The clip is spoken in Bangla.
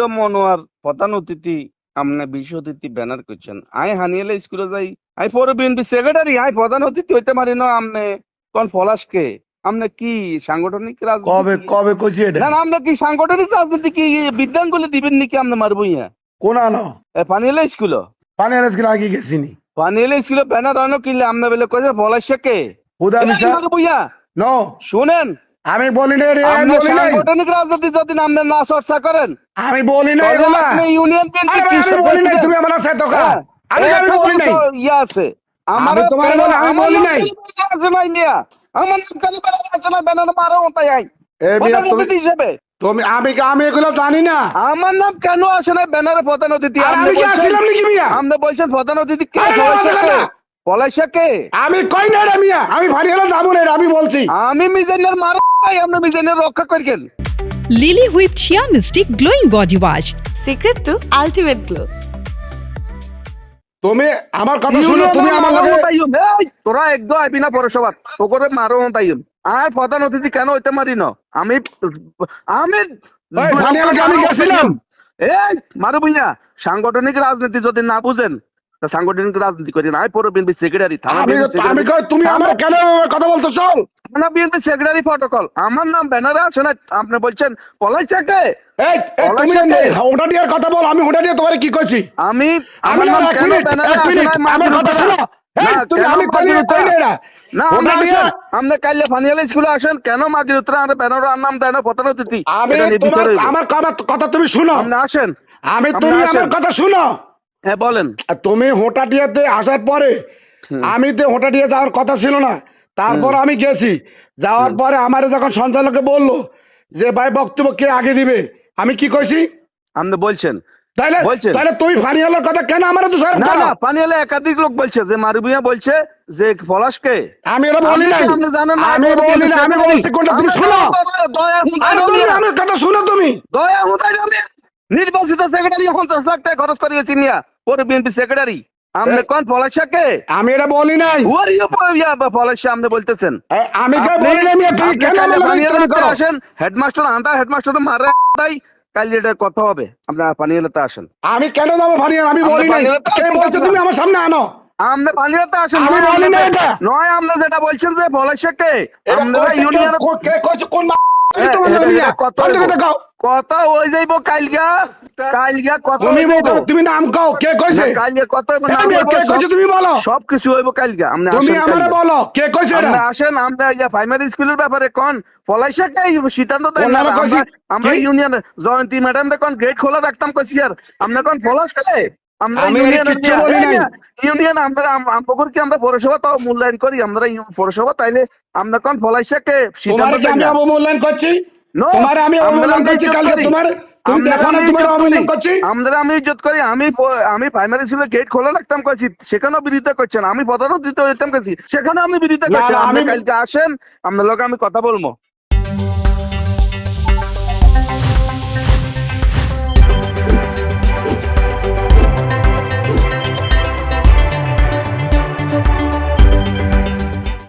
স্কুলে মনোয়ার প্রধান অতিথি আমনে বিশেষ অতিথি ব্যানার করছেন আই হানিয়েলে স্কুলে যাই আই পরে বিএনপি সেক্রেটারি আই প্রধান অতিথি হইতে পারি না আমনে কোন পলাশকে আমনে কি সাংগঠনিক কবে রাজনীতি কবে কইছি এটা না না আমনে কি সাংগঠনিক রাজনীতি কি বিদ্যাঙ্গুলি দিবেন নাকি আমনে মারবো ইয়া কোন আনো পানিয়েলে স্কুল পানির আজকে আগে গেছিনি পানিয়েলে স্কুলে ব্যানার আনো কিনলে আমনে বলে কইছে পলাশকে হুদা মিশা মারবো ইয়া নো শুনেন আমি বলি নাই রে আমি আপনি বলি নাই সাংগঠনিক রাজনীতি যদি আপনি না চর্চা করেন আমি বলি নাই তাহলে এগুলা আপনি ইউনিয়ন আরে ভাই, আমি বলি নাই তুমি আমার সাথে ধোকা আমি বলি নাই ইয়া আছে আমি তোমার বলে আমি বলি নাই আমার নাম কেন আছে না ব্যানার মারো তাই আই এই মিয়া প্রধান তুমি অতিথি হিসেবে তুমি আমি এগুলো জানি না আমার নাম কেন আসে না ব্যানারে প্রধান অতিথি আর আমি কি আসিলাম নাকি মিয়া আপনি বলছেন প্রধান অতিথি কে আরে না, পলাশা না, কে? না। পলাশা কে আমি কই না রে মিয়া আমি ভারী হলো যাবো না রে, আমি বলছি আমি মিজানের মারো তাই আপনি মিজানের রক্ষা করেন Lily Whipped Shea Mystic Glowing Body Wash. Secret to ultimate glow. তুমি আমার কথা শুনো তুমি আমার লগে তোরা একদম আইবি না পৌরসভা তো করে মারো তাইম আর প্রধান অতিথি কেন হইতে মারি না আমি আমি ওই ভানিয়ালকে আমি গেছিলাম এই মারো বুঝা সাংগঠনিক রাজনীতি যদি না বুঝেন তা সাংগঠনিক রাজনীতি করি না আমি পৌর বিএনপি সেক্রেটারি আমি কই তুমি আমার কেন কথা বলতেছো থানা বিএনপি সেক্রেটারি প্রটোকল আমার নাম ব্যানারে আছে না আপনি বলছেন পলাইচাকে এই তুমি ওটা দিয়ে কথা বল আমি ওটা দিয়ে তোমারে কি কইছি আমি আমি আমার নাম এক কেন মিনিট ব্যানারে এক আছে মিনিট না আমার কথা শোনো এই তুমি আমি কই না না আমরা আমরা কাইলে ফানিয়ালে স্কুলে আসেন কেন মাগির উত্তরে আমরা ব্যানার নাম দেয় না প্রধান অতিথি আমি তোমার আমার কথা তুমি শুনো আপনি আসেন আমি আপনি তুমি আসেন। আমার কথা শুনো হ্যাঁ বলেন তুমি হোটাটিয়াতে আসার পরে আমি তো হোটাটিয়া যাওয়ার কথা ছিল না তারপর আমি গেছি যাওয়ার পরে আমার যখন সঞ্চালকে বললো যে ভাই বক্তব্য কে আগে দিবে আমি কি কইছি আপনি বলছেন তাইলে বলছেন। তাইলে তুমি ফানিয়ালের কথা কেন আমার তো স্যার না না পানিয়ালে একাধিক লোক বলছে যে মারুবিয়া বলছে যে পলাশকে আমি এটা বলি নাই আপনি জানেন না, আমি বলি না আমি বলছি কোনটা তুমি শুনো দয়া আরে তুমি আমার কথা শুনো তুমি দয়া হুদাই আমি নির্বাচিত সেক্রেটারি 50 লাখ টাকা খরচ করিয়েছি মিয়া পরে বিএনপি সেক্রেটারি আপনি কোন পলাশকে আমি এটা বলি নাই Who are you, পলাশা আপনি বলতেছেন আমি কে আপনি- বলি নাই মিয়া তুমি আপনি কেন কালে আমার পানিয়ালাতে লগে করো আসেন হেডমাস্টার আন্দা হেডমাস্টার মারে তাই কাল এটা কথা হবে আপনি পানিয়ালাতে আসেন আমি কেন যাবো ফানিয়াল আমি আপনি বলি নাই ফানিয়ালাতে কে আসেন বলছো কেন? তুমি আমার সামনে আনো আপনি পানিয়ালাতে আসেন আমি নয় বলি আপনি না যে- এটা। নয় আপনি যেটা বলছেন যে পলাশাকে এটা আমরা কইছে ইউনিয়ন কে কইছে কোন হ্যাঁ, তোমার এটা- মিয়া এটা কত কথা হইবো? কথা কও কথা হয়ে যাইব কালগা কত তুমি হইব? তুমি নাম কও কে কইছে না, কালকে কত হইব না এই মিয়া, হইব, কে কইছে তুমি বলো সবকিছু হইব কালগা আপনি তুমি আসেন আমারে কালকে। বলো কে কইছে এটা আমরা আসেন আমরা প্রাইমারি স্কুলের ব্যাপারে কোন পলাইশাকে সিদ্ধান্ত দেন না ওনারা কইছে- আমরা কি? ইউনিয়ন জয়ন্তী ম্যাডাম কোন গেট খোলা রাখতাম কইছি আর আমরা কোন পলাশ কে আমরা আমি ইউনিয়ন কিচ্ছু বলি নাই। ইউনিয়ন আমরা আমপুকুর কি আমরা পৌরসভা তাও মূল্যায়ন করি আমরা পৌরসভা তাইলে আমরা কোন পলাইশাকে সিদ্ধান্ত তোমারে কি দেন আমি না। অবমূল্যায়ন করছি No, তোমারে আমি আমরা অবমূল্যায়ন করছি ইজ্জত কালকে করি। তোমার তুমি আমরা দেখো না আমি তোমার ইজ্জত অবমূল্যায়ন করি। করছি আমি ইজ্জত করি আমি প্রাইমারি স্কুলে গেট খোলা রাখতাম কইছি সেখানেও বিরোধিতা করছেন আমি প্রধান দিতে যেতাম কইছি সেখানে আপনি বিরোধিতা না, করছেন না, আপনি আমি- কালকে আসেন আপনার লোক আমি কথা বলবো